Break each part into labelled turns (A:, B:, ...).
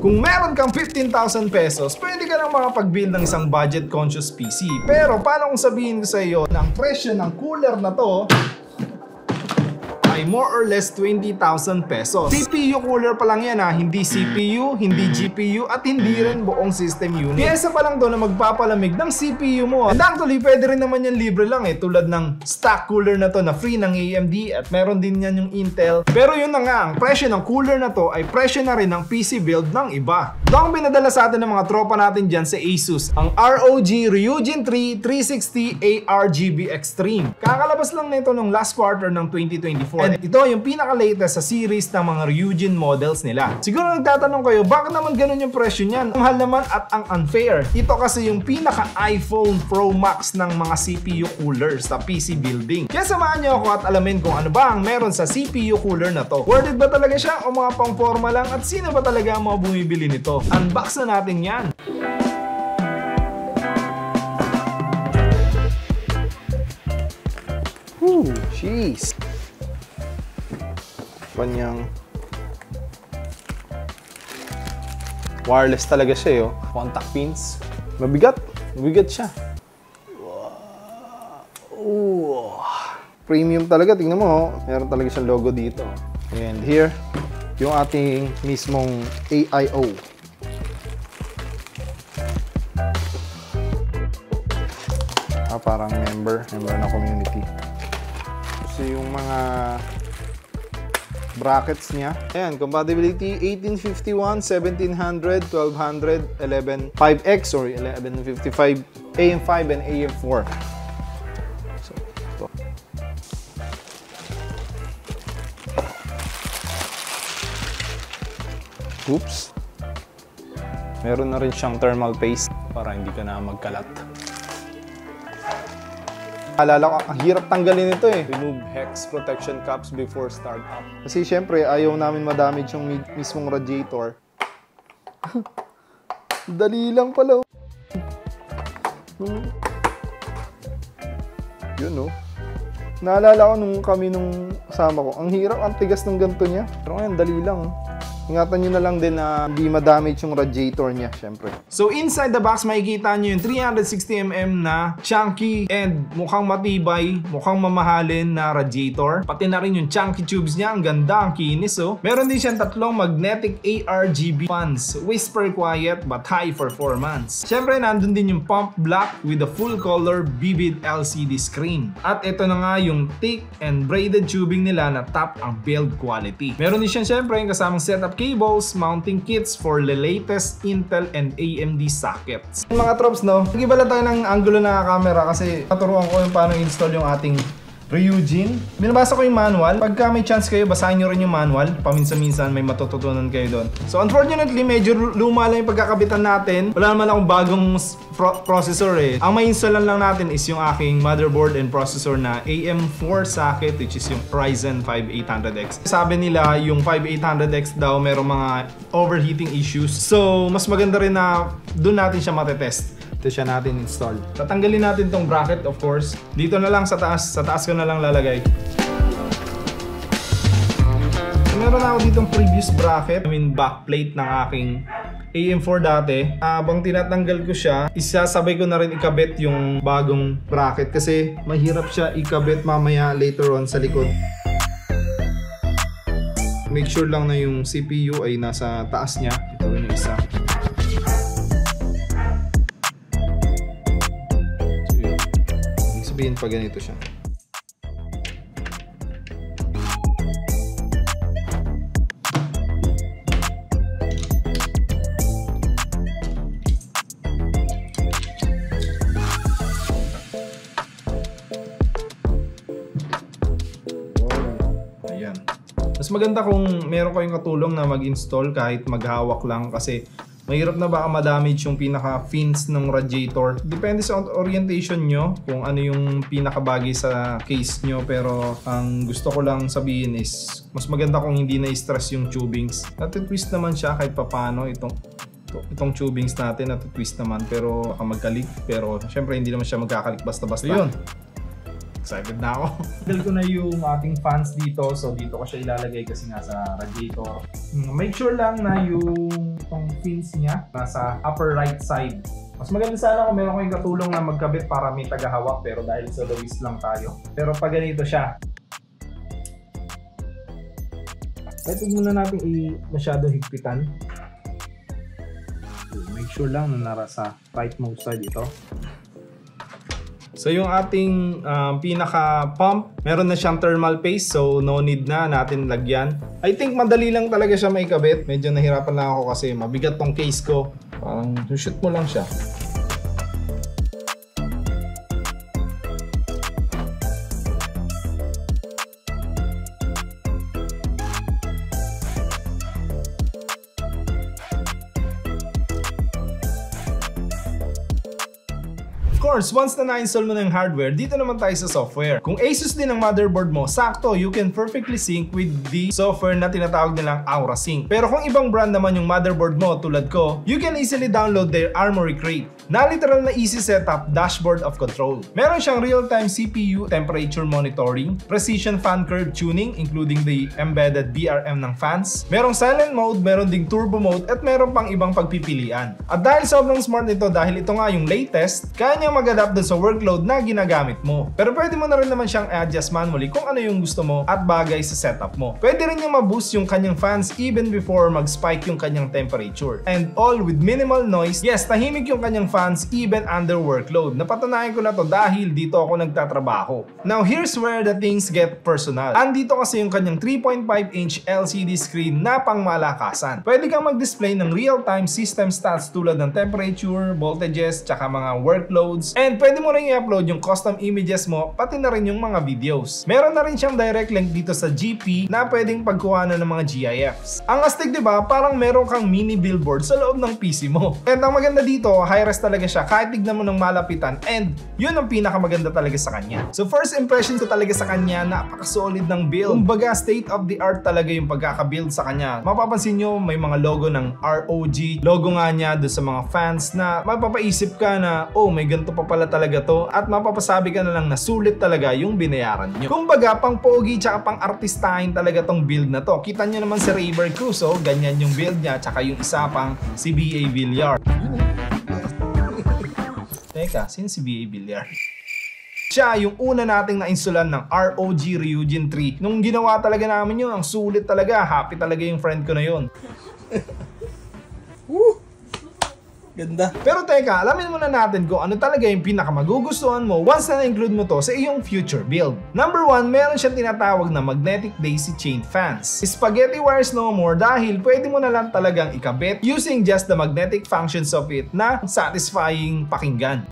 A: Kung meron kang 15,000 pesos, pwede ka nang makapag-build ng isang budget-conscious PC. Pero paano kung sabihin ko sa iyo na ang presyo ng cooler na to ay more or less 20,000 pesos. CPU cooler pa lang yan ha, hindi CPU, hindi GPU, at hindi rin buong system unit. Pyesa pa lang to na magpapalamig ng CPU mo. And actually, pwede rin naman yan libre lang tulad ng stock cooler na to na free ng AMD at meron din yan yung Intel. Pero yun na nga, ang presyo ng cooler na to ay presyo na rin ng PC build ng iba. Ito ang pinadala sa atin ng mga tropa natin dyan sa Asus, ang ROG Ryujin 3 360 ARGB Extreme. Kakalabas lang nito nung last quarter ng 2024. And ito yung pinaka-latest sa series ng mga Ryujin models nila. Siguro nagtatanong kayo, bakit naman ganun yung presyo niyan? Ang mahal naman at ang unfair. Ito kasi yung pinaka-iPhone Pro Max ng mga CPU coolers sa PC building. Kaya samahan niyo ako at alamin kung ano ba ang meron sa CPU cooler na to. Worth it ba talaga siya o mga pang-forma lang? At sino ba talaga ang mga bumibili nito? Unbox na natin yan! Jeez! Kanyang wireless talaga siya contact pins. Mabigat siya. Wow. Premium talaga, tingnan mo meron talaga siyang logo dito. And here yung ating mismong AIO. Parang member na community. So yung mga brackets niya. Ayan, compatibility 1851, 1700, 1200, 11.5X or 1155, AM5 and AM4. So, ito. Oops. Meron na rin siyang thermal paste para hindi ka na magkalat. Alala ko, ang hirap tanggalin ito Remove hex protection caps before startup. Kasi syempre, ayaw namin madamage yung mismong radiator. Dali lang pala. Yun Naalala ko nung kasama ko, ang hirap, ang tigas ng ganito niya. Pero ngayon, dali lang. Ingatan nyo na lang din na hindi ma-damage yung radiator niya, syempre. So inside the box, makikita nyo yung 360mm na chunky and mukhang matibay, mukhang mamahalin na radiator. Pati na rin yung chunky tubes niya, ang ganda, ang kinis Meron din siyang tatlong magnetic ARGB fans, whisper quiet but high performance. Syempre, nandun din yung pump block with a full color vivid LCD screen. At ito na nga yung thick and braided tubing nila na top ang build quality. Meron din siyang syempre yung kasamang setup cables, mounting kits for the latest Intel and AMD sockets. Mga trops nag-iba lang tayo ng angulo ng camera kasi naturuan ko yung paano install yung ating Ryujin. Binabasa ko yung manual. Pagka may chance kayo, basahin nyo rin yung manual. Paminsan-minsan may matututunan kayo doon. So unfortunately, medyo luma lang yung pagkakabitan natin. Wala naman akong bagong processor Ang ma-installan lang natin is yung aking motherboard and processor na AM4 socket, which is yung Ryzen 5 800X. Sabi nila yung 5800X daw merong mga overheating issues. So mas maganda rin na doon natin siya matetest. Ito siya natin install. Tatanggalin natin tong bracket, of course. Dito na lang sa taas ko na lang lalagay. So, meron na ako ditong previous bracket, backplate ng aking AM4 dati. Habang tinatanggal ko siya, isasabay ko na rin ikabit yung bagong bracket kasi mahirap siya ikabit mamaya later on sa likod. Make sure lang na yung CPU ay nasa taas niya. Ito yung isa. Sabihin pa ganito siya. Ayan. Mas maganda kung meron kayong katulong na mag-install kahit maghawak lang kasi mahirap na baka ma-damage yung pinaka-fins ng radiator. Depende sa orientation nyo kung ano yung pinakabagay sa case nyo. Pero ang gusto ko lang sabihin is mas maganda kung hindi na-stress yung tubings. Natitwist naman siya kahit papano itong tubings natin. Natitwist naman pero baka magkalik. Pero syempre hindi naman siya magkakalik basta-basta. So, yun. Excited na ako. Tanggal ko na yung ating fans dito. So dito ko siya ilalagay kasi nga sa radiator. Make sure lang na yung itong leads niya nasa upper right side. Mas maganda sana kung meron kayong katulong na magkabit para may tagahawak, pero dahil sa Luis lang tayo. Pero pag ganito siya, kahit huwag muna natin masyado higpitan. Make sure lang na nasa rightmost side ito. So yung ating pinaka pump, meron na siyang thermal paste, so no need na natin lagyan. I think madali lang talaga siya maikabit. Medyo nahirapan lang ako kasi mabigat tong case ko. Parang shoot mo lang siya. Of course, once na na-install mo na yung hardware, dito naman tayo sa software. Kung Asus din ang motherboard mo, sakto, you can perfectly sync with the software na tinatawag nilang Aura Sync. Pero kung ibang brand naman yung motherboard mo, tulad ko, you can easily download their Armoury Crate, na literal na easy setup dashboard of control. Meron siyang real-time CPU temperature monitoring, precision fan curve tuning including the embedded BRM ng fans, merong silent mode, meron ding turbo mode, at meron pang ibang pagpipilian. At dahil sobrang smart nito, dahil ito nga yung latest, kaya niya mag-adapt dun sa workload na ginagamit mo. Pero pwede mo na rin naman siyang adjust manually kung ano yung gusto mo at bagay sa setup mo. Pwede rin niyang ma-boost yung kanyang fans even before mag-spike yung kanyang temperature. And all with minimal noise. Yes, tahimik yung kanyang fans even under workload. Napatunayan ko na to dahil dito ako nagtatrabaho. Now here's where the things get personal. Andito kasi yung kanyang 3.5-inch LCD screen na pangmalakasan. Pwede kang mag-display ng real-time system stats tulad ng temperature, voltages, tsaka mga workloads. And pwede mo rin i-upload yung custom images mo, pati na rin yung mga videos. Meron na rin siyang direct link dito sa GP na pwedeng pagkuhanan ng mga GIFs. Ang astig, diba? Parang meron kang mini billboard sa loob ng PC mo. And ang maganda dito, high-res talaga siya kahit tignan mo ng malapitan, and yun ang pinakamaganda talaga sa kanya. So first impression ko talaga sa kanya, napaka-solid ng build. Kumbaga, state of the art talaga yung pagkaka-build sa kanya. Mapapansin nyo, may mga logo ng ROG, logo nga niya doon sa mga fans na mapapaisip ka na, oh, may ganito pa pala talaga to, at mapapasabi ka na lang na sulit talaga yung binayaran nyo. Kumbaga, pang pogi tsaka pang artistahin talaga tong build na to. Kita nyo naman si Rayber Crusoe, ganyan yung build niya, tsaka yung isa pang si BA Villar. Teka, sino si BA Villar? Siya yung una nating na-installan ng ROG Ryujin 3. Nung ginawa talaga namin yun, ang sulit talaga. Happy talaga yung friend ko na yun. Ganda. Pero teka, alamin muna natin kung ano talaga yung pinakamagugustuhan mo once na na-include mo to sa iyong future build. Number 1, meron siyang tinatawag na magnetic daisy chain fans. Spaghetti wires no more dahil pwede mo na lang talagang ikabit using just the magnetic functions of it na satisfying pakinggan.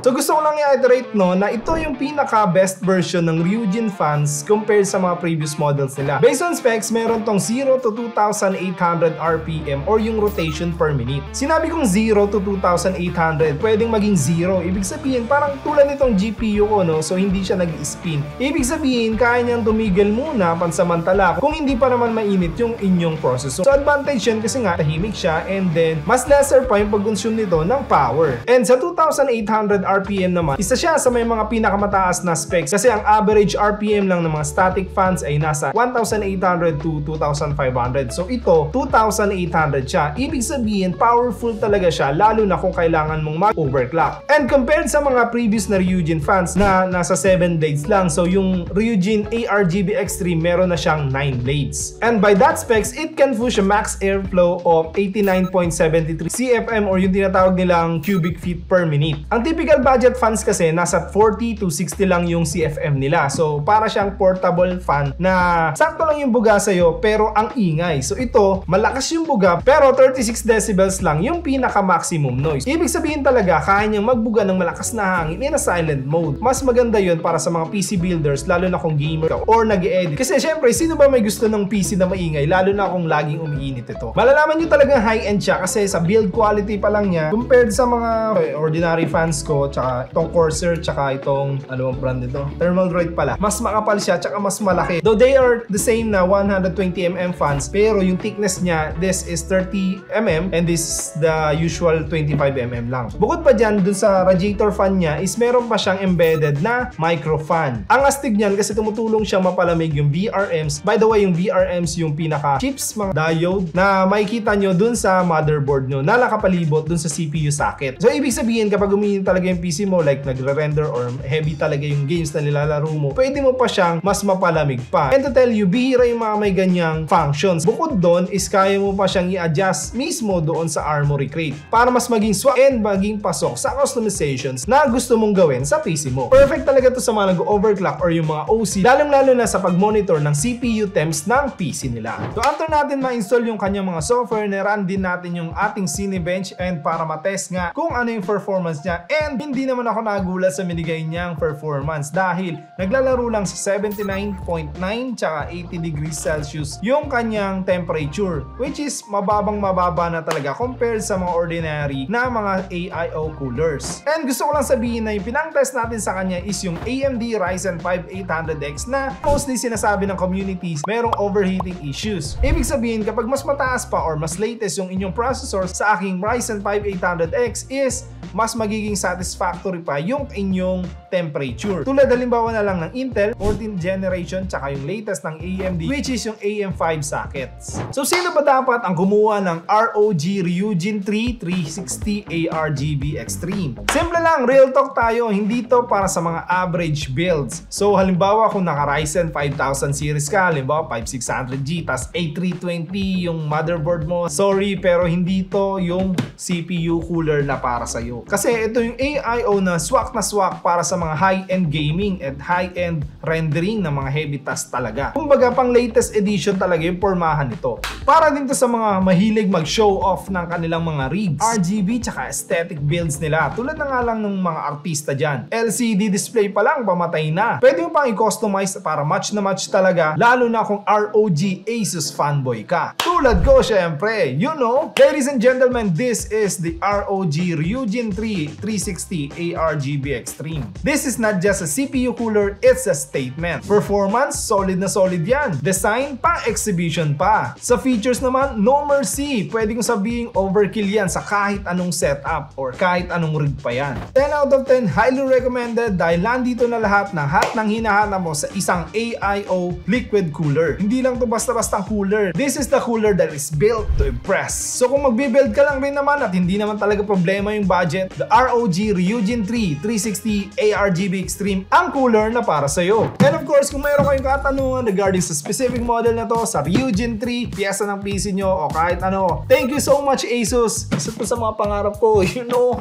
A: So gusto ko lang i-iterate na ito yung pinaka-best version ng Ryujin fans compared sa mga previous models nila. Based on specs, meron tong 0 to 2,800 RPM or yung rotation per minute. Sinabi kong 0 to 2,800, pwedeng maging 0. Ibig sabihin, parang tulad nitong GPU ko, no? So hindi siya nag-spin. Ibig sabihin, kaya niyang tumigil muna pansamantala kung hindi pa naman mainit yung inyong processor. So advantage yan kasi nga, tahimik siya, and then mas lesser pa yung pag-consume nito ng power. And sa 2,800 RPM naman, isa siya sa may mga pinakamataas na specs kasi ang average RPM lang ng mga static fans ay nasa 1,800 to 2,500. So ito, 2,800 siya. Ibig sabihin, powerful talaga siya lalo na kung kailangan mong mag-overclock. And compared sa mga previous na Ryujin fans na nasa 7 blades lang, so yung Ryujin ARGB Extreme meron na siyang 9 blades. And by that specs, it can push a max airflow of 89.73 CFM or yung tinatawag nilang cubic feet per minute. Ang typical budget fans kasi nasa 40 to 60 lang yung CFM nila. So para siyang portable fan na sakto lang yung buga sa'yo pero ang ingay. So ito, malakas yung buga pero 36 decibels lang yung pinaka maximum noise. Ibig sabihin talaga kaya niyang magbuga ng malakas na hangin in a silent mode. Mas maganda yun para sa mga PC builders lalo na kung gamer ka or nag-e-edit. Kasi syempre, sino ba may gusto ng PC na maingay lalo na kung laging umiinit ito? Malalaman nyo talagang high-end siya kasi sa build quality pa lang niya compared sa mga ordinary fans ko tsaka itong Corsair, tsaka itong, ano bang brand nito? Thermal Droid pala. Mas makapal siya, tsaka mas malaki. Though they are the same na 120mm fans, pero yung thickness niya, this is 30mm and this is the usual 25mm lang. Bukod pa dyan, dun sa radiator fan niya is meron pa siyang embedded na micro fan. Ang astig niyan kasi tumutulong siya mapalamig yung VRMs. By the way, yung VRMs yung pinaka chips, mga diode na makikita nyo dun sa motherboard nyo na nakapalibot dun sa CPU socket. So ibig sabihin, kapag umiinit talaga yung PC mo, like nagre-render or heavy talaga yung games na nilalaro mo, pwede mo pa siyang mas mapalamig pa. And to tell you, bihira yung mga may ganyang functions. Bukod doon is kaya mo pa siyang i-adjust mismo doon sa Armoury Crate para mas maging swak and maging pasok sa customizations na gusto mong gawin sa PC mo. Perfect talaga to sa mga nag-overclock or yung mga OC, lalong-lalo na sa pag-monitor ng CPU temps ng PC nila. So after natin ma-install yung kanyang mga software, na-run din natin yung ating Cinebench and para matest nga kung ano yung performance niya, and hindi naman ako nagulat sa minigay niyang performance dahil naglalaro lang sa 79.9 tsaka 80 degrees Celsius yung kanyang temperature, which is mababa na talaga compared sa mga ordinary na mga AIO coolers. And gusto ko lang sabihin na yung pinang-test natin sa kanya is yung AMD Ryzen 5 800X na mostly sinasabi ng communities merong overheating issues. Ibig sabihin, kapag mas mataas pa or mas latest yung inyong processor sa aking Ryzen 5 800X is mas magiging satisfactory pa yung inyong temperature. Tulad halimbawa na lang ng Intel 14th generation tsaka yung latest ng AMD, which is yung AM5 sockets. So sino ba dapat ang kumuha ng ROG Ryujin 3 360 ARGB Extreme? Simple lang, real talk tayo, hindi to para sa mga average builds. So halimbawa kung naka Ryzen 5000 series ka, halimbawa 5600G tas A320 yung motherboard mo, sorry pero hindi to yung CPU cooler na para sa'yo. Kasi ito yung AIO na swak para sa mga high-end gaming at high-end rendering ng mga heavy task talaga. Kumbaga pang latest edition talaga yung pormahan nito. Para din to sa mga mahilig mag-show off ng kanilang mga rigs, RGB tsaka aesthetic builds nila. Tulad na nga lang ng mga artista dyan. LCD display pa lang, pamatay na. Pwede mo pang i-customize para match na match talaga, lalo na kung ROG Asus fanboy ka. Tulad ko syempre, you know. Ladies and gentlemen, this is the ROG Ryujin 3 360 ARGB Extreme. This is not just a CPU cooler, it's a statement. Performance, solid na solid yan. Design, pang-exhibition pa. Sa features naman, no mercy. Pwede kong sabihin overkill yan sa kahit anong setup or kahit anong rig pa yan. 10 out of 10, highly recommended dahil nandito na lahat ng hinahanap mo sa isang AIO liquid cooler. Hindi lang to basta-bastang cooler. This is the cooler that is built to impress. So kung magbibuild ka lang rin naman at hindi naman talaga problema yung budget, the ROG Ryujin 3 360 ARGB Extreme ang cooler na para sa'yo. And of course, kung mayroon kayong katanungan regarding sa specific model na to, sa Ryujin 3, piyesa ng PC nyo o kahit ano, thank you so much Asus. Isa to sa mga pangarap ko, you know.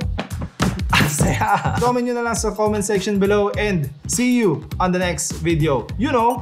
A: Saya. Comment nyo na lang sa comment section below and see you on the next video. You know.